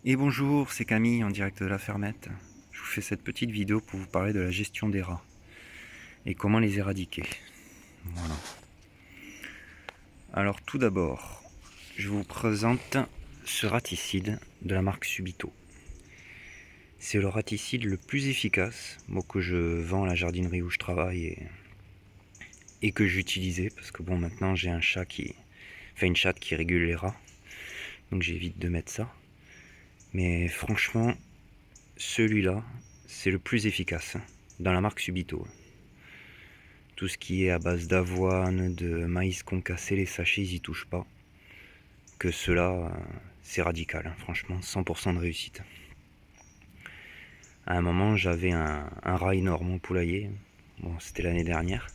Et bonjour, c'est Camille en direct de la fermette. Je vous fais cette petite vidéo pour vous parler de la gestion des rats et comment les éradiquer. Voilà. Alors tout d'abord, je vous présente ce raticide de la marque Subito. C'est le raticide le plus efficace, moi que je vends à la jardinerie où je travaille et que j'utilisais parce que bon maintenant j'ai un chat une chatte qui régule les rats, donc j'évite de mettre ça. Mais franchement, celui-là, c'est le plus efficace dans la marque Subito. Tout ce qui est à base d'avoine, de maïs concassé, les sachets, ils y touchent pas. Que cela, c'est radical, hein, franchement, 100% de réussite. À un moment, j'avais un rat énorme au poulailler. Bon, c'était l'année dernière.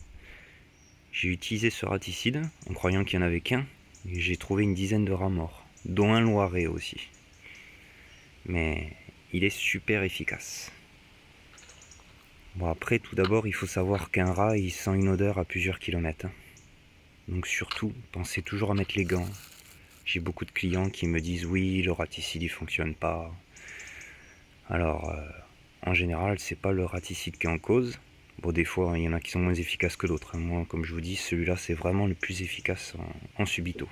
J'ai utilisé ce raticide en croyant qu'il n'y en avait qu'un. Et j'ai trouvé une dizaine de rats morts, dont un loiret aussi. Mais il est super efficace. Bon, après, tout d'abord, il faut savoir qu'un rat, il sent une odeur à plusieurs kilomètres. Donc surtout, pensez toujours à mettre les gants. J'ai beaucoup de clients qui me disent oui, le raticide il fonctionne pas. Alors, en général, c'est pas le raticide qui est en cause. Bon, des fois, il y en a qui sont moins efficaces que d'autres. Moi, comme je vous dis, celui-là, c'est vraiment le plus efficace en Subito.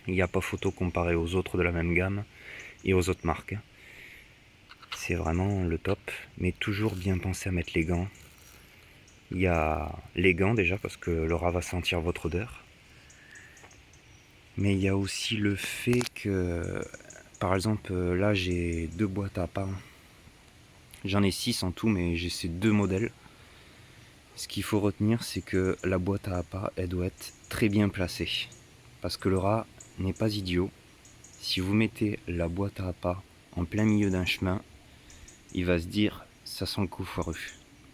Il n'y a pas photo comparé aux autres de la même gamme et aux autres marques. C'est vraiment le top, mais toujours bien penser à mettre les gants. Il y a les gants déjà, parce que le rat va sentir votre odeur. Mais il y a aussi le fait que, par exemple, là j'ai deux boîtes à pas. J'en ai 6 en tout, mais j'ai ces deux modèles. Ce qu'il faut retenir, c'est que la boîte à appât, elle doit être très bien placée. Parce que le rat n'est pas idiot. Si vous mettez la boîte à appât en plein milieu d'un chemin, il va se dire, ça sent le coup foireux.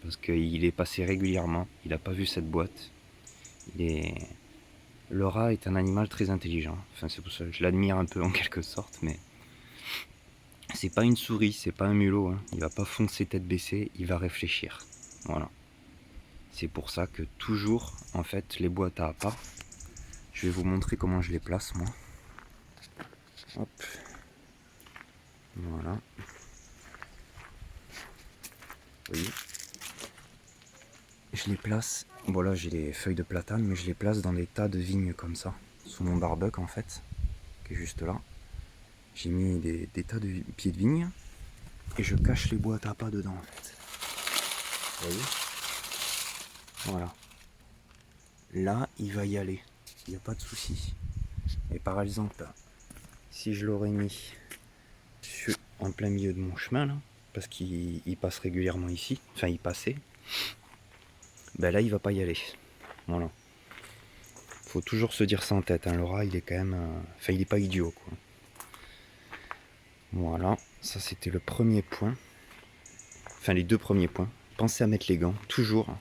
Parce qu'il est passé régulièrement, il n'a pas vu cette boîte. Le rat est un animal très intelligent. Enfin, c'est pour ça que je l'admire un peu en quelque sorte, mais c'est pas une souris, c'est pas un mulot. Hein. Il va pas foncer tête baissée, il va réfléchir. Voilà. C'est pour ça que toujours, en fait, les boîtes à appât, je vais vous montrer comment je les place, moi. Hop. Voilà. Vous voyez. Je les place, bon là j'ai les feuilles de platane, mais je les place dans des tas de vignes comme ça, sous mon barbecue en fait, qui est juste là. J'ai mis des tas de pieds de vigne, et je cache les boîtes à appât dedans en fait. Vous voyez. Voilà. Là, il va y aller. Il n'y a pas de souci. Et par exemple, si je l'aurais mis en plein milieu de mon chemin, là, parce qu'il passe régulièrement ici, enfin il passait, ben là il va pas y aller. Voilà. Faut toujours se dire ça en tête, hein. Le rat il est quand même. Enfin il est pas idiot quoi. Voilà, ça c'était le premier point. Enfin les deux premiers points. Pensez à mettre les gants, toujours.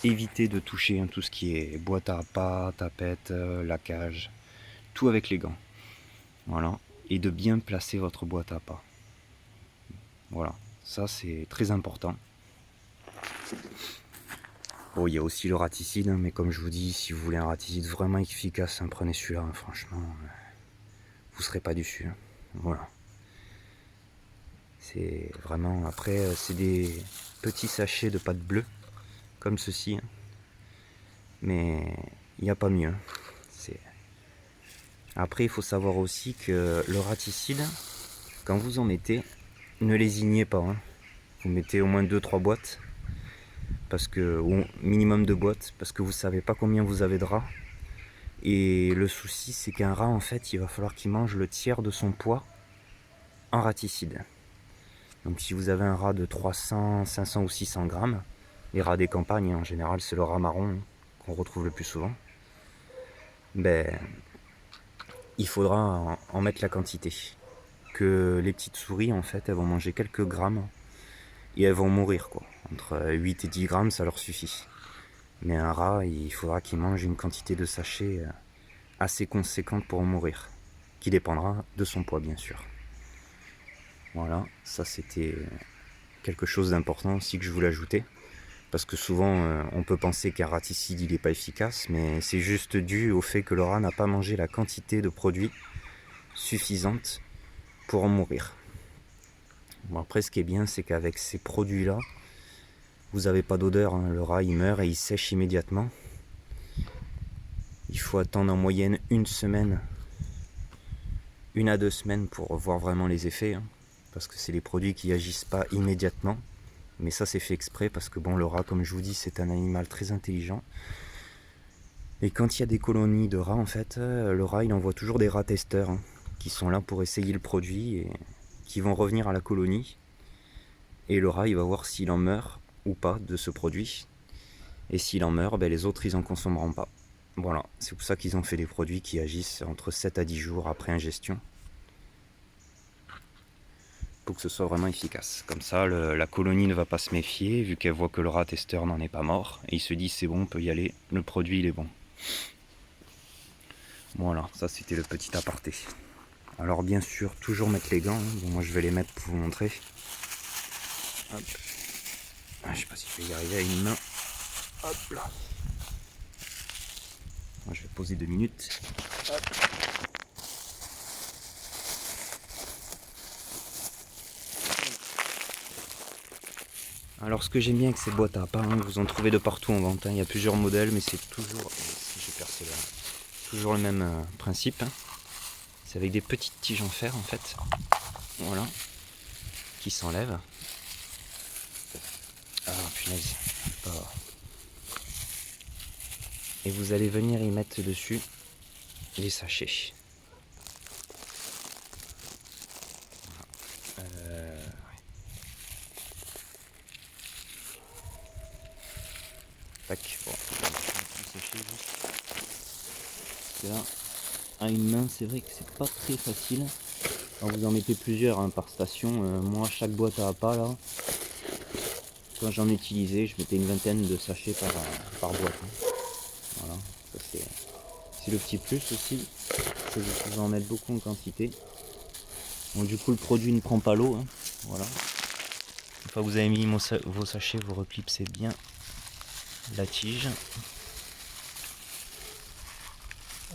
Évitez de toucher hein, tout ce qui est boîte à appât, tapette, la cage, tout avec les gants. Voilà. Et de bien placer votre boîte à appât. Voilà, ça c'est très important. Bon, il y a aussi le raticide, hein, mais comme je vous dis, si vous voulez un raticide vraiment efficace, hein, prenez celui-là, hein, franchement, vous serez pas déçus. Hein. Voilà. C'est vraiment, après, c'est des petits sachets de pâte bleue, comme ceci, hein. Mais il n'y a pas mieux. Après, il faut savoir aussi que le raticide, quand vous en mettez, ne lésignez pas. Hein. Vous mettez au moins 2-3 boîtes, parce que, ou minimum de boîtes, parce que vous savez pas combien vous avez de rats. Et le souci, c'est qu'un rat, en fait, il va falloir qu'il mange le tiers de son poids en raticide. Donc si vous avez un rat de 300, 500 ou 600 grammes, les rats des campagnes, en général, c'est le rat marron qu'on retrouve le plus souvent, ben, il faudra en mettre la quantité. Que les petites souris, en fait, elles vont manger quelques grammes et elles vont mourir, quoi. Entre 8 et 10 grammes, ça leur suffit. Mais un rat, il faudra qu'il mange une quantité de sachets assez conséquente pour en mourir, qui dépendra de son poids, bien sûr. Voilà, ça c'était quelque chose d'important aussi que je voulais ajouter. Parce que souvent, on peut penser qu'un raticide, il n'est pas efficace, mais c'est juste dû au fait que le rat n'a pas mangé la quantité de produits suffisante pour en mourir. Bon, après, ce qui est bien, c'est qu'avec ces produits-là, vous n'avez pas d'odeur, hein. Le rat, il meurt et il sèche immédiatement. Il faut attendre en moyenne 1 semaine, 1 à 2 semaines pour voir vraiment les effets, hein, parce que c'est des produits qui n'agissent pas immédiatement. Mais ça, c'est fait exprès parce que bon, le rat, comme je vous dis, c'est un animal très intelligent. Et quand il y a des colonies de rats, en fait, le rat, il envoie toujours des rats testeurs, hein, qui sont là pour essayer le produit et qui vont revenir à la colonie. Et le rat, il va voir s'il en meurt ou pas de ce produit. Et s'il en meurt, ben, les autres, ils en consommeront pas. Voilà, c'est pour ça qu'ils ont fait des produits qui agissent entre 7 à 10 jours après ingestion. Pour que ce soit vraiment efficace. Comme ça, la colonie ne va pas se méfier, vu qu'elle voit que le rat testeur n'en est pas mort. Et il se dit, c'est bon, on peut y aller, le produit, il est bon. Voilà, ça c'était le petit aparté. Alors bien sûr, toujours mettre les gants, hein. Bon, moi je vais les mettre pour vous montrer. Hop. Ah, je sais pas si je vais y arriver à une main. Hop là. Moi, je vais poser 2 minutes. Hop. Alors ce que j'aime bien avec ces boîtes à appâts, hein, vous en trouvez de partout en vente, hein. Il y a plusieurs modèles, mais c'est toujours, si j'ai percé là, toujours le même principe, hein. C'est avec des petites tiges en fer en fait, voilà, qui s'enlèvent. Ah punaise, pas... Et vous allez venir y mettre dessus les sachets. Tac, bon, je vais tout sécher juste. Parce que là, à une main, c'est vrai que c'est pas très facile. Alors vous en mettez plusieurs, hein, par station. Moi, chaque boîte à appât là, quand j'en utilisais, je mettais une vingtaine de sachets par boîte, hein. Voilà, ça c'est le petit plus aussi, que vous pouvez en mettre beaucoup en quantité. Bon, du coup, le produit ne prend pas l'eau, hein. Voilà. Une fois que vous avez mis vos sachets, vous reclipsez bien la tige.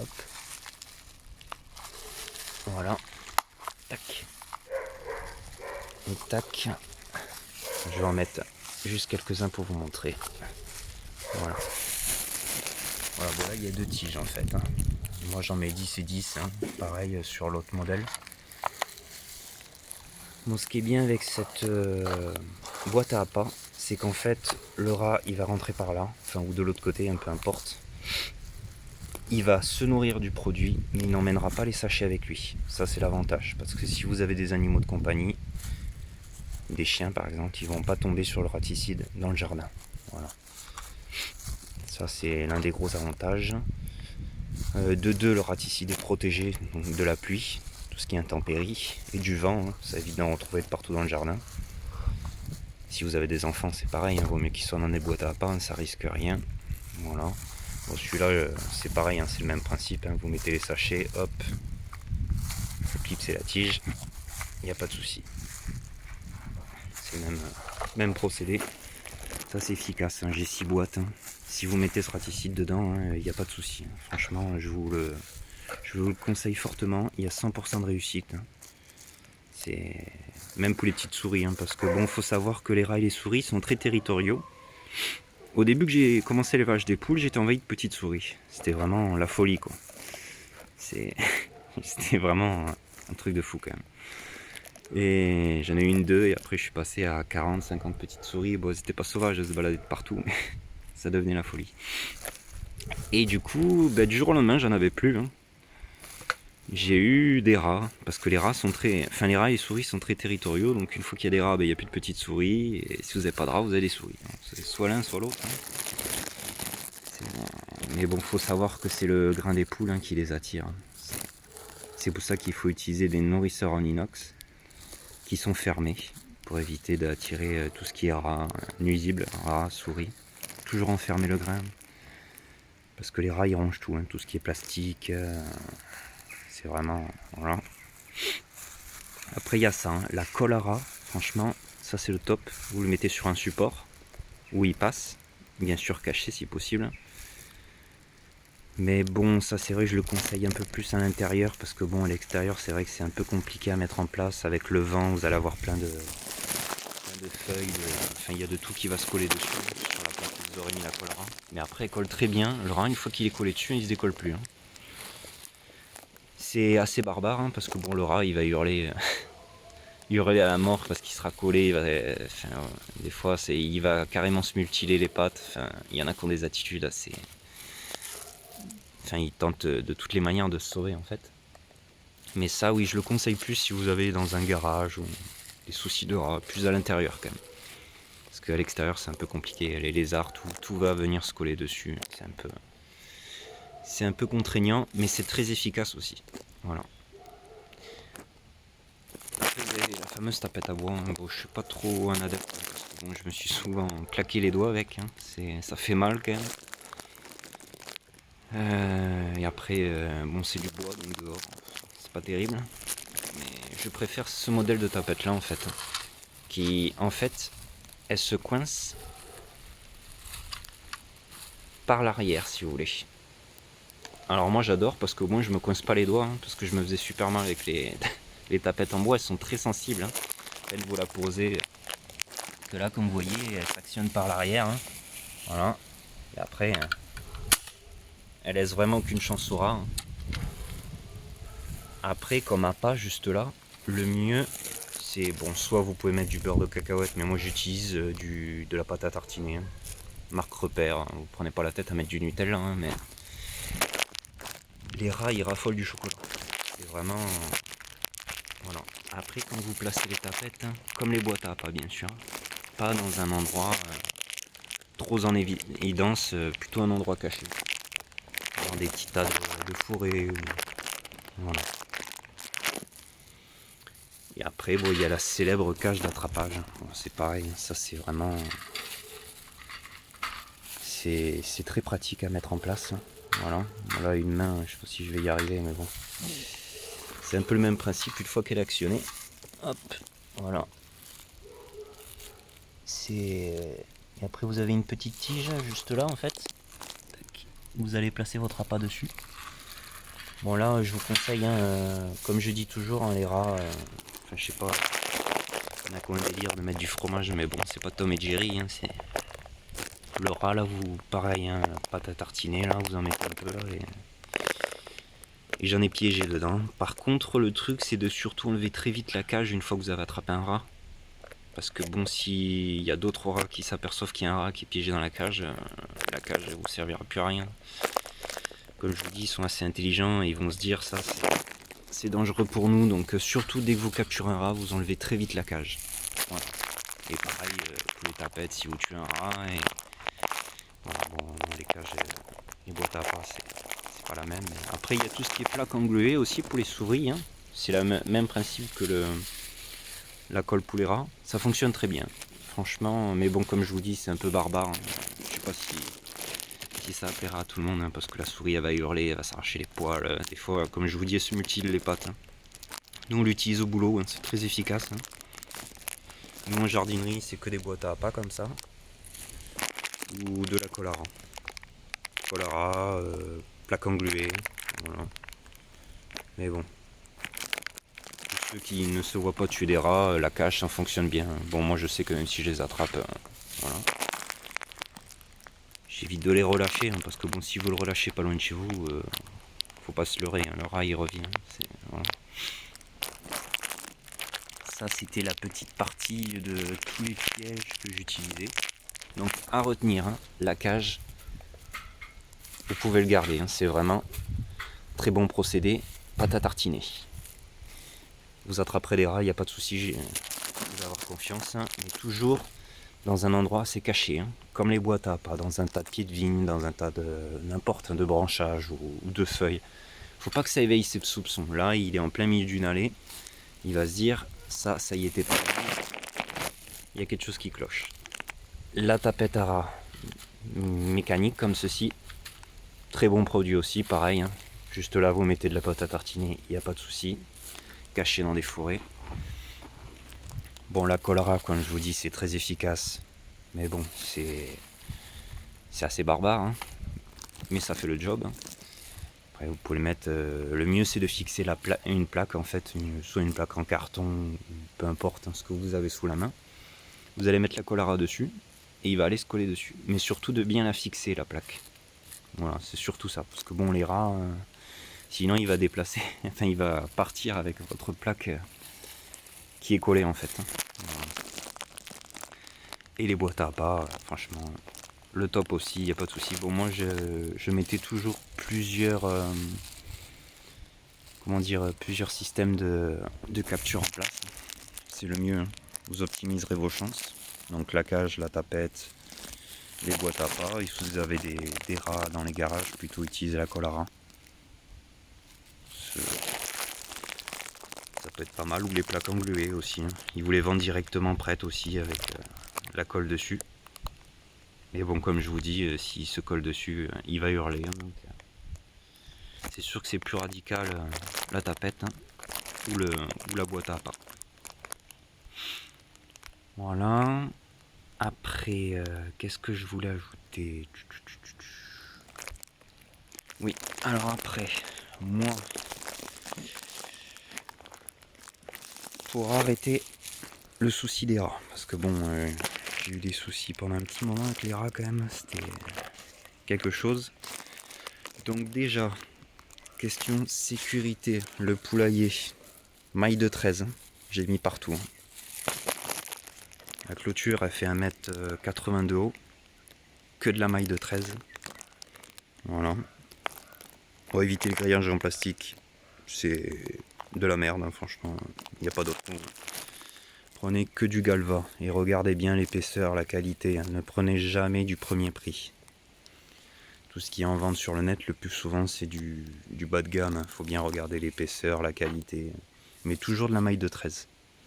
Hop. Voilà. Tac. Et tac. Je vais en mettre juste quelques-uns pour vous montrer. Voilà. Voilà, bon là il y a 2 tiges en fait, hein. Moi j'en mets 10 et 10, hein. Pareil sur l'autre modèle. Bon, ce qui est bien avec cette boîte à appât, c'est qu'en fait le rat il va rentrer par là, enfin ou de l'autre côté, peu importe. Il va se nourrir du produit, mais il n'emmènera pas les sachets avec lui. Ça c'est l'avantage, parce que si vous avez des animaux de compagnie, des chiens par exemple, ils vont pas tomber sur le raticide dans le jardin. Voilà. Ça c'est l'un des gros avantages. De deux, le raticide est protégé donc de la pluie, tout ce qui est intempérie, et du vent, hein. Ça évite d'en retrouver de partout dans le jardin. Si vous avez des enfants, c'est pareil, hein. Vaut mieux qu'ils soient dans des boîtes à appât, hein, ça risque rien. Voilà. Bon, celui-là, c'est pareil, hein, c'est le même principe, hein. Vous mettez les sachets, hop, vous clipsez la tige, il n'y a pas de souci. C'est le même procédé. Ça c'est efficace, hein. J'ai 6 boîtes, hein. Si vous mettez ce raticide dedans, il n'y a pas de souci, hein. Franchement, je vous le conseille fortement. Il y a 100% de réussite, hein. C'est même pour les petites souris, hein, parce que bon, faut savoir que les rats et les souris sont très territoriaux. Au début que j'ai commencé l'élevage des poules, j'étais envahi de petites souris. C'était vraiment la folie, quoi. C'était vraiment un truc de fou quand même. Et j'en ai eu 2 et après je suis passé à 40, 50 petites souris. Bon, c'était pas sauvage de se balader de partout, mais ça devenait la folie. Et du coup, du jour au lendemain, j'en avais plus, hein. J'ai eu des rats, parce que les rats et les souris sont très territoriaux, donc une fois qu'il y a des rats, il n'y a plus de petites souris, et si vous n'avez pas de rats, vous avez des souris. C'est soit l'un, soit l'autre, hein. Mais bon, faut savoir que c'est le grain des poules, hein, qui les attire. C'est pour ça qu'il faut utiliser des nourrisseurs en inox, qui sont fermés, pour éviter d'attirer tout ce qui est rats, nuisible, rats, souris. Toujours enfermer le grain, parce que les rats, ils rongent tout, hein, tout ce qui est plastique. C'est vraiment... Voilà. Après il y a ça, hein, la colle à rat, franchement, ça c'est le top. Vous le mettez sur un support où il passe, bien sûr caché si possible. Mais bon, ça c'est vrai que je le conseille un peu plus à l'intérieur parce que bon, à l'extérieur c'est vrai que c'est un peu compliqué à mettre en place. Avec le vent, vous allez avoir plein de feuilles, enfin il y a de tout qui va se coller dessus sur la place où vous aurez mis la colle ras. Mais après, il colle très bien. Le ras, une fois qu'il est collé dessus, il se décolle plus. C'est assez barbare parce que bon, le rat il va hurler, hurler à la mort parce qu'il sera collé. Des fois, il va carrément se mutiler les pattes. Enfin, il y en a qui ont des attitudes assez. Enfin, il tente de toutes les manières de se sauver en fait. Mais ça, oui, je le conseille plus si vous avez dans un garage ou des soucis de rat, plus à l'intérieur quand même. Parce qu'à l'extérieur, c'est un peu compliqué. Les lézards, tout va venir se coller dessus. C'est un peu contraignant, mais c'est très efficace aussi. Voilà. Après, vous avez la fameuse tapette à bois. Bon, je suis pas trop un adepte parce que bon, je me suis souvent claqué les doigts avec. Ça fait mal quand même. Et après, bon, c'est du bois donc dehors, c'est pas terrible. Mais je préfère ce modèle de tapette là en fait, qui en fait, elle se coince par l'arrière si vous voulez. Alors moi j'adore parce qu'au moins je me coince pas les doigts, parce que je me faisais super mal avec les tapettes en bois, elles sont très sensibles. Elle vous la posez, que là comme vous voyez, elle s'actionne par l'arrière. Voilà. Et après, elle laisse vraiment aucune chance au rat. Après, comme à pas juste là, le mieux c'est bon, soit vous pouvez mettre du beurre de cacahuète, mais moi j'utilise de la pâte à tartiner, marque Repère. Vous prenez pas la tête à mettre du Nutella, mais les rats ils raffolent du chocolat. C'est vraiment voilà. Après, quand vous placez les tapettes, comme les boîtes à appât bien sûr, pas dans un endroit trop en évidence, plutôt un endroit caché, dans des petits tas de fourrés. Voilà. Et après, bon, il y a la célèbre cage d'attrapage. Bon, c'est pareil, ça c'est vraiment. C'est très pratique à mettre en place. Voilà. Là, une main, je sais pas si je vais y arriver, mais bon. C'est un peu le même principe une fois qu'elle est actionnée. Hop, voilà. Et après, vous avez une petite tige juste là en fait. Vous allez placer votre appât dessus. Bon, là, je vous conseille, comme je dis toujours, les rats. Enfin, je sais pas. On a quand même un délire de mettre du fromage, mais bon, c'est pas Tom et Jerry. C'est le rat là, vous pareil, pâte à tartiner là, vous en mettez un peu là et j'en ai piégé dedans. Par contre, le truc, c'est de surtout enlever très vite la cage une fois que vous avez attrapé un rat. Parce que bon, s'il y a d'autres rats qui s'aperçoivent qu'il y a un rat qui est piégé dans la cage elle vous servira plus à rien. Comme je vous dis, ils sont assez intelligents et ils vont se dire ça, c'est dangereux pour nous. Donc surtout dès que vous capturez un rat, vous enlevez très vite la cage. Voilà. Et pareil pour les tapettes, si vous tuez un rat. Et voilà, bon, les cages, les boîtes à appât, c'est pas la même. Après, il y a tout ce qui est plaque engluée aussi pour les souris. C'est le même principe que la colle pour les rats. Ça fonctionne très bien, franchement. Mais bon, comme je vous dis, c'est un peu barbare. Je sais pas si ça plaira à tout le monde, parce que la souris, elle va hurler, elle va s'arracher les poils. Des fois, comme je vous dis, elle se mutile les pattes. Nous, on l'utilise au boulot, c'est très efficace. Nous, en jardinerie, c'est que des boîtes à appât comme ça. Ou de la colle à rat. Colle à rat, plaque engluée. Voilà. Mais bon. Pour ceux qui ne se voient pas tuer des rats, la cage, ça fonctionne bien. Bon, moi, je sais que même si je les attrape, voilà. J'évite de les relâcher, parce que bon, si vous le relâchez pas loin de chez vous, faut pas se leurrer, le rat il revient. Voilà. Ça, c'était la petite partie de tous les pièges que j'utilisais. Donc, à retenir, la cage, vous pouvez le garder, c'est vraiment très bon procédé, pâte à tartiner. Vous attraperez des rats, il n'y a pas de souci, vous pouvez avoir confiance, mais toujours dans un endroit assez caché, comme les boîtes à appât, dans un tas de pieds de vigne, dans un tas de n'importe, de branchages ou de feuilles. Faut pas que ça éveille ses soupçons. Là, il est en plein milieu d'une allée, il va se dire, ça y était pas. Il y a quelque chose qui cloche. La tapette à rat mécanique comme ceci, très bon produit aussi, pareil. Juste là, vous mettez de la pâte à tartiner, il n'y a pas de souci. Caché dans des fourrés. Bon, la colle à rat, comme je vous dis, c'est très efficace. Mais bon, c'est assez barbare. Mais ça fait le job. Après vous pouvez le mettre, le mieux c'est de fixer une plaque en fait, soit une plaque en carton, peu importe hein, ce que vous avez sous la main. Vous allez mettre la Colara dessus et il va aller se coller dessus. Mais surtout de bien la fixer la plaque. Voilà, c'est surtout ça. Parce que bon les rats, sinon il va déplacer, enfin il va partir avec votre plaque qui est collée en fait. Hein. Voilà. Et les boîtes à pas, franchement, le top aussi, il n'y a pas de souci. Bon moi je mettais toujours plusieurs plusieurs systèmes de capture en place. C'est le mieux, hein. Vous optimiserez vos chances. Donc la cage, la tapette, les boîtes à pas. Et si vous avez des rats dans les garages, plutôt utiliser la Colara. Ça peut être pas mal. Ou les plaques engluées aussi. Hein. Ils vous les vendent directement prêtes aussi avec la colle dessus. Mais bon, comme je vous dis, s'il se colle dessus, il va hurler. Hein, donc, c'est sûr que c'est plus radical la tapette hein, ou la boîte à pas. Voilà. Après, qu'est-ce que je voulais ajouter? Oui, alors après, moi, pour arrêter le souci des rats, parce que bon, j'ai eu des soucis pendant un petit moment avec les rats quand même, c'était quelque chose. Donc déjà, question sécurité, le poulailler, maille de 13, hein, j'ai mis partout. Hein. La clôture, elle fait 1m80 de haut, que de la maille de 13. Voilà. Pour éviter le grillage en plastique, c'est de la merde, hein, franchement, il n'y a pas d'autre mot. Prenez que du Galva et regardez bien l'épaisseur, la qualité. Hein. Ne prenez jamais du premier prix. Tout ce qui est en vente sur le net, le plus souvent, c'est du bas de gamme. Il faut bien regarder l'épaisseur, la qualité. Mais toujours de la maille de 13.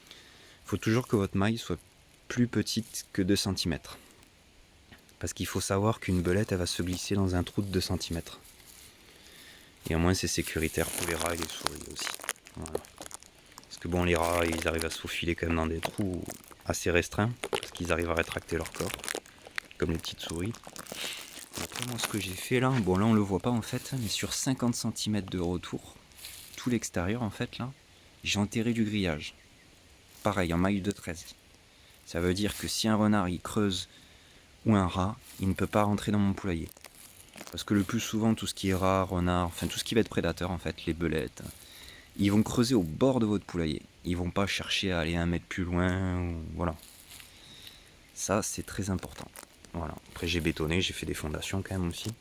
Il faut toujours que votre maille soit plus petite que 2 cm. Parce qu'il faut savoir qu'une belette, elle va se glisser dans un trou de 2 cm. Et au moins, c'est sécuritaire pour les rats et les souris aussi. Voilà. Parce que bon, les rats, ils arrivent à se faufiler quand même dans des trous assez restreints. Parce qu'ils arrivent à rétracter leur corps. Comme les petites souris. Après, moi, ce que j'ai fait là, bon là, on le voit pas en fait, mais sur 50 cm de retour, tout l'extérieur en fait là, j'ai enterré du grillage. Pareil, en maille de 13. Ça veut dire que si un renard il creuse ou un rat, il ne peut pas rentrer dans mon poulailler. Parce que le plus souvent, tout ce qui est rat, renard, enfin tout ce qui va être prédateur en fait, les belettes, ils vont creuser au bord de votre poulailler. Ils vont pas chercher à aller 1 mètre plus loin, ou... voilà. Ça, c'est très important. Voilà. Après, j'ai bétonné, j'ai fait des fondations quand même aussi.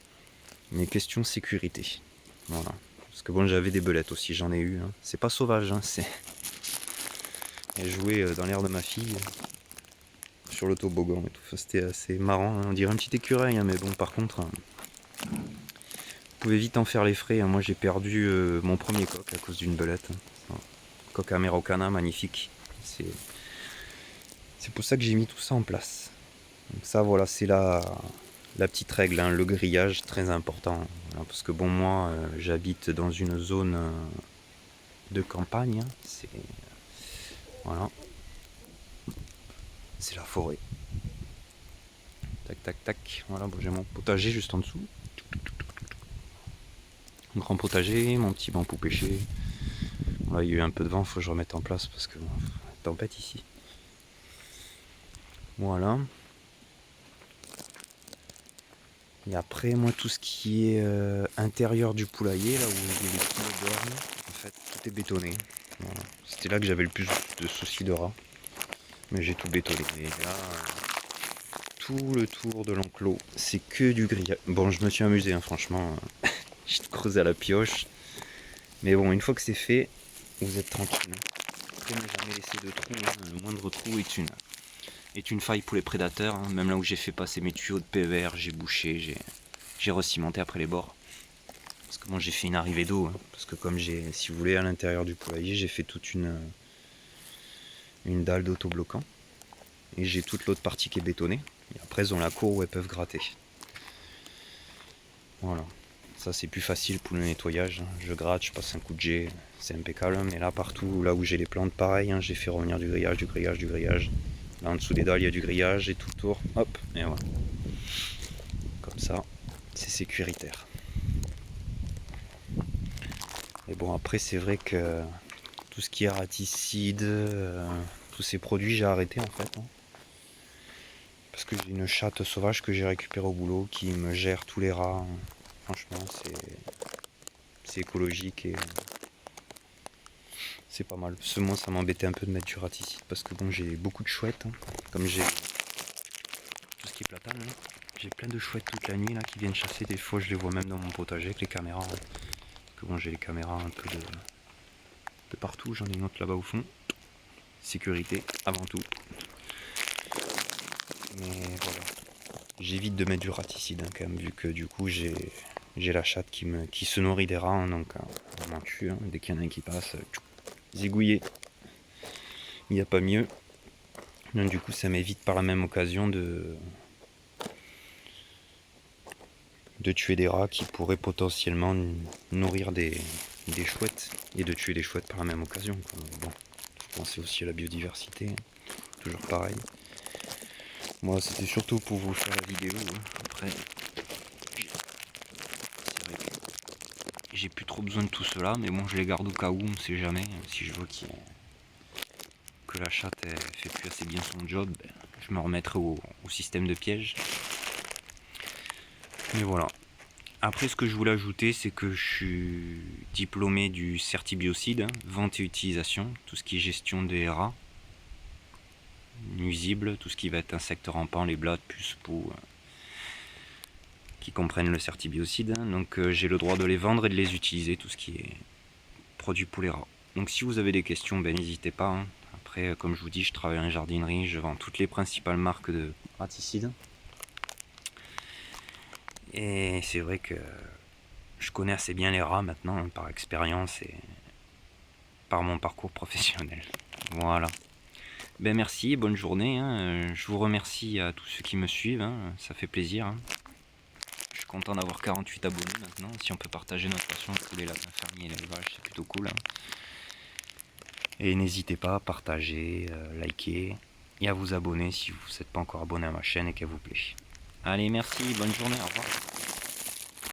Mais question sécurité. Voilà. Parce que bon, j'avais des belettes aussi, j'en ai eu. Hein. C'est pas sauvage, hein, c'est. Elles jouaient dans l'air de ma fille, sur le toboggan et tout. Enfin, c'était assez marrant. Hein. On dirait un petit écureuil, hein, mais bon, par contre, vous pouvez vite en faire les frais. Hein. Moi, j'ai perdu mon premier coq à cause d'une belette. Hein. Coq amérocana, magnifique. C'est pour ça que j'ai mis tout ça en place. Donc ça, voilà, c'est la petite règle, hein, le grillage, très important. Voilà, parce que bon, moi, j'habite dans une zone de campagne. Hein, c'est voilà, c'est la forêt. Tac, tac, tac. Voilà, bon, j'ai mon potager juste en dessous. Un grand potager, mon petit banc pour pêcher. Là, il y a eu un peu de vent, faut que je remette en place parce que bon, tempête ici. Voilà. Et après, moi, tout ce qui est intérieur du poulailler, là où les poules dorment, en fait, tout est bétonné. Voilà. C'était là que j'avais le plus de soucis de rats. Mais j'ai tout bétonné. Et là, tout le tour de l'enclos, c'est que du grillage. Bon, je me suis amusé, hein, franchement. J'ai creusé à la pioche. Mais bon, une fois que c'est fait, vous êtes tranquille. Après, ne jamais laisser de trou. Hein. Le moindre trou est une faille pour les prédateurs. Hein. Même là où j'ai fait passer mes tuyaux de PVR, j'ai bouché, j'ai recimenté après les bords. Parce que moi j'ai fait une arrivée d'eau. Hein. Parce que comme j'ai, si vous voulez, à l'intérieur du poulailler, j'ai fait toute une dalle d'autobloquant. Et j'ai toute l'autre partie qui est bétonnée. Et après, elles ont la cour où elles peuvent gratter. Voilà. Ça, c'est plus facile pour le nettoyage. Je gratte, je passe un coup de jet, c'est impeccable. Mais là, partout, là où j'ai les plantes, pareil, hein, j'ai fait revenir du grillage, du grillage, du grillage. Là, en dessous des dalles, il y a du grillage et tout autour. Hop, et voilà. Comme ça, c'est sécuritaire. Et bon, après, c'est vrai que tout ce qui est raticide, tous ces produits, j'ai arrêté en fait, hein. Parce que j'ai une chatte sauvage que j'ai récupérée au boulot qui me gère tous les rats, hein. Franchement, c'est écologique et c'est pas mal. Moi, ça m'embêtait un peu de mettre du raticide parce que bon, j'ai beaucoup de chouettes, hein. Comme j'ai tout ce qui est platane, là. J'ai plein de chouettes toute la nuit là qui viennent chasser. Des fois, je les vois même dans mon potager avec les caméras, hein. Parce que bon, j'ai les caméras un peu de partout. J'en ai une autre là-bas au fond. Sécurité avant tout. Mais voilà. J'évite de mettre du raticide, hein, quand même, vu que du coup j'ai la chatte qui se nourrit des rats, hein, donc on m'en tue, hein. Dès qu'il y en a un qui passe, zigouillé. Il n'y a pas mieux. Donc du coup ça m'évite par la même occasion de tuer des rats qui pourraient potentiellement nourrir des chouettes et de tuer des chouettes par la même occasion, quoi. Bon, faut penser aussi à la biodiversité, hein. Toujours pareil. Moi c'était surtout pour vous faire la vidéo, hein. Après c'est vrai que j'ai plus trop besoin de tout cela, mais bon je les garde au cas où, on sait jamais. Si je vois que la chatte elle fait plus assez bien son job, ben, je me remettrai au système de piège. Mais voilà. Après, ce que je voulais ajouter, c'est que je suis diplômé du Certibiocide, hein, vente et utilisation, tout ce qui est gestion des rats nuisibles, tout ce qui va être insectes rampants, les blattes, puces, poux, qui comprennent le Certibiocide, hein. Donc j'ai le droit de les vendre et de les utiliser, tout ce qui est produit pour les rats. Donc si vous avez des questions, ben n'hésitez pas, hein. Après, comme je vous dis, je travaille en jardinerie, je vends toutes les principales marques de raticides. Et c'est vrai que je connais assez bien les rats maintenant, hein, par expérience et par mon parcours professionnel. Voilà. Ben merci, bonne journée, hein. Je vous remercie à tous ceux qui me suivent, hein. Ça fait plaisir, hein. Je suis content d'avoir 48 abonnés maintenant. Si on peut partager notre passion pour les lapins fermiers et l'élevage, c'est plutôt cool, hein. Et n'hésitez pas à partager, liker et à vous abonner si vous n'êtes pas encore abonné à ma chaîne et qu'elle vous plaît. Allez, merci, bonne journée, au revoir.